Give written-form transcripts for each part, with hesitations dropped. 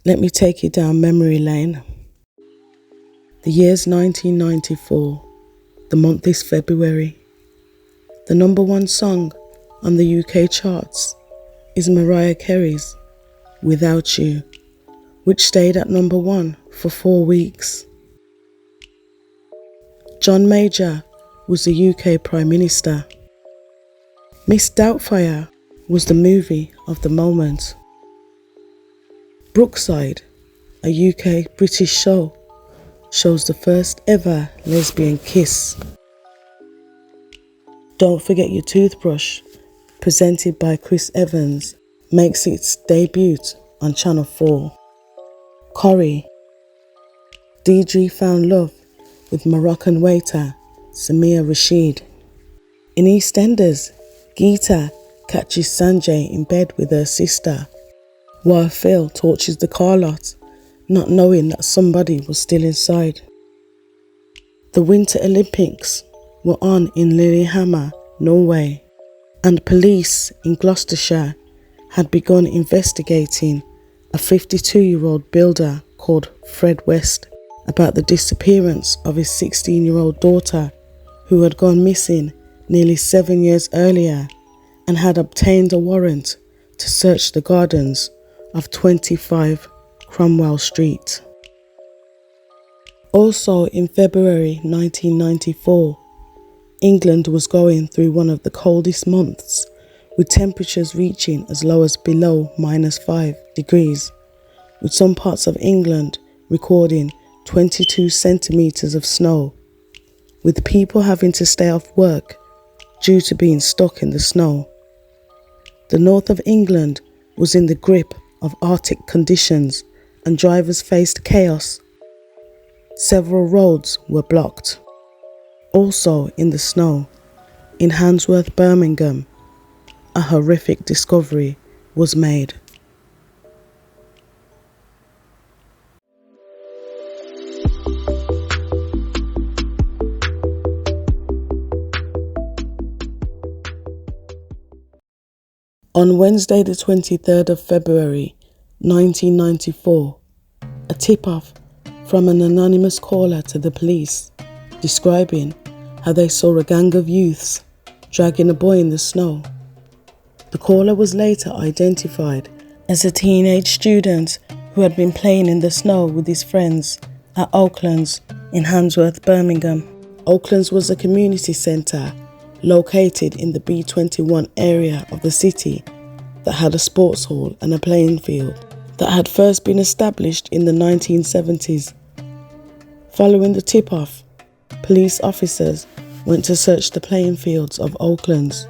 Let me take you down memory lane. The year's 1994. The month is February. The number one song on the UK charts is Mariah Carey's Without You, which stayed at number one for 4 weeks. John Major was the UK Prime Minister. Miss Doubtfire was the movie of the moment. Brookside, a UK British show, shows the first ever lesbian kiss. Don't Forget Your Toothbrush, presented by Chris Evans, makes its debut on Channel 4. Corrie, DG found love with Moroccan waiter Samir Rashid. In EastEnders, Geeta catches Sanjay in bed with her sister, while Phil torches the car lot, not knowing that somebody was still inside. The Winter Olympics were on in Lillehammer, Norway, and police in Gloucestershire had begun investigating a 52-year-old builder called Fred West about the disappearance of his 16-year-old daughter, who had gone missing nearly 7 years earlier and had obtained a warrant to search the gardens of 25 Cromwell Street. Also in February 1994, England was going through one of the coldest months, with temperatures reaching as low as below -5 degrees, with some parts of England recording 22 centimetres of snow, with people having to stay off work due to being stuck in the snow. The north of England was in the grip of Arctic conditions and drivers faced chaos. Several roads were blocked. Also in the snow, in Handsworth, Birmingham, a horrific discovery was made. On Wednesday the 23rd of February 1994, a tip-off from an anonymous caller to the police describing how they saw a gang of youths dragging a boy in the snow. The caller was later identified as a teenage student who had been playing in the snow with his friends at Oaklands in Handsworth, Birmingham. Oaklands was a community centre located in the B21 area of the city that had a sports hall and a playing field that had first been established in the 1970s. Following the tip-off, police officers went to search the playing fields of Oaklands,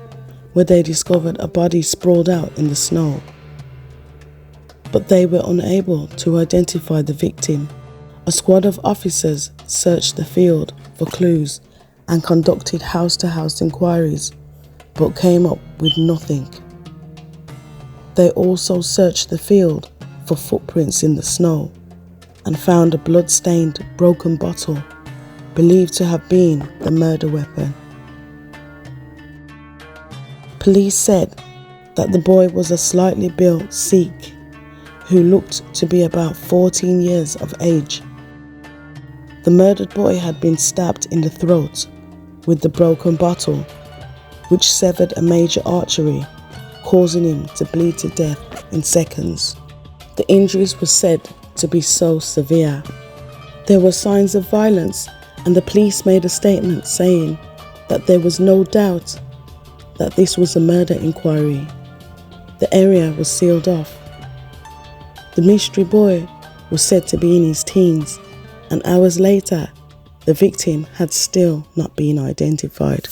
where they discovered a body sprawled out in the snow. But they were unable to identify the victim. A squad of officers searched the field for clues and conducted house-to-house inquiries, but came up with nothing. They also searched the field for footprints in the snow and found a blood-stained broken bottle, believed to have been the murder weapon. Police said that the boy was a slightly built Sikh who looked to be about 14 years of age. The murdered boy had been stabbed in the throat with the broken bottle, which severed a major artery, causing him to bleed to death in seconds. The injuries were said to be so severe. There were signs of violence, and the police made a statement saying that there was no doubt that this was a murder inquiry. The area was sealed off. The mystery boy was said to be in his teens, and hours later, the victim had still not been identified.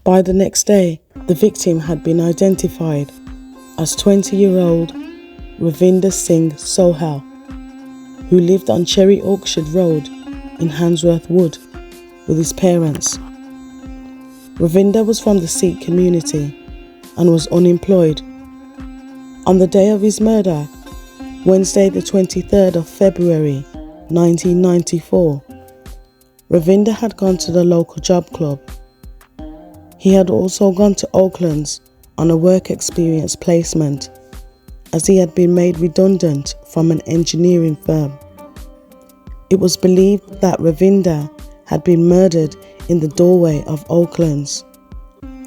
By the next day, the victim had been identified as 20-year-old Ravinder Singh Sohal, who lived on Cherry Orchard Road in Handsworth Wood with his parents. Ravinder was from the Sikh community and was unemployed. On the day of his murder, Wednesday the 23rd of February 1994, Ravinder had gone to the local job club. He had also gone to Oaklands on a work experience placement as he had been made redundant from an engineering firm. It was believed that Ravinder had been murdered in the doorway of Oaklands,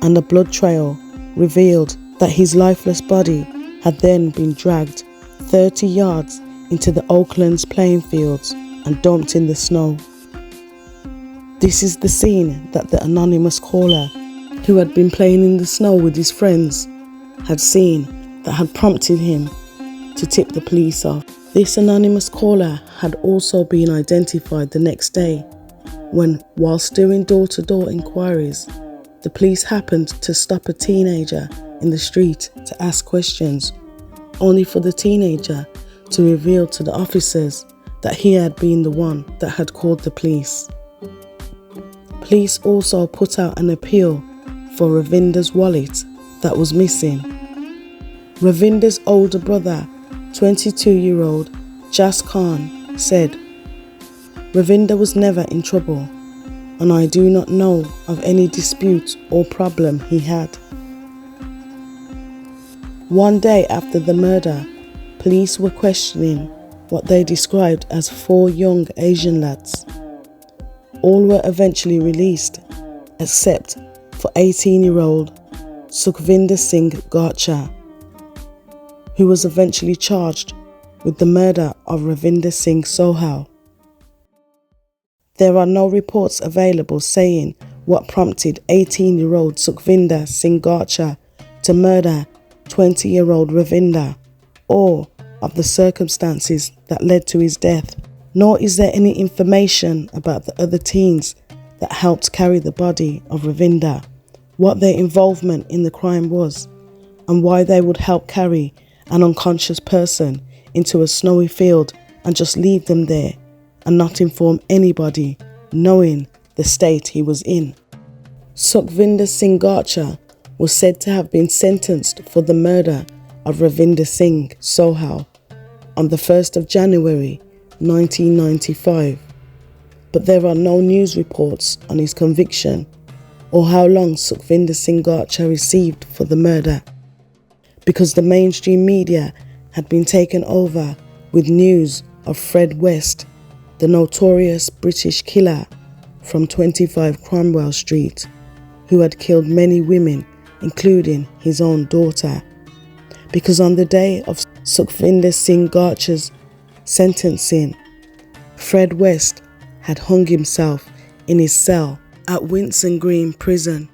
and a blood trail revealed that his lifeless body had then been dragged 30 yards into the Oaklands playing fields and dumped in the snow. This is the scene that the anonymous caller, who had been playing in the snow with his friends, had seen that had prompted him to tip the police off. This anonymous caller had also been identified the next day when, whilst doing door-to-door inquiries, the police happened to stop a teenager in the street to ask questions, only for the teenager to reveal to the officers that he had been the one that had called the police. Police also put out an appeal for Ravinder's wallet that was missing. Ravinder's older brother, 22-year-old Jas Khan, said, "Ravinder was never in trouble, and I do not know of any dispute or problem he had." One day after the murder, police were questioning what they described as 4 young Asian lads. All were eventually released, except for 18-year-old Sukhvinder Singh Sohal, who was eventually charged with the murder of Ravinder Singh Sohal. There are no reports available saying what prompted 18-year-old Sukhvinder Singh Sohal to murder 20-year-old Ravinder, or of the circumstances that led to his death, nor is there any information about the other teens that helped carry the body of Ravinder, what their involvement in the crime was, and why they would help carry an unconscious person into a snowy field and just leave them there and not inform anybody, knowing the state he was in. Sukhvinder Singh Sohal was said to have been sentenced for the murder of Ravinder Singh Sohal on the 1st of January 1995, but there are no news reports on his conviction or how long Sukhvinder Singh Sohal received for the murder, because the mainstream media had been taken over with news of Fred West, the notorious British killer from 25 Cromwell Street, who had killed many women, including his own daughter. Because on the day of Sukhvinder Singh Sohal's sentencing, Fred West had hung himself in his cell at Winson Green Prison.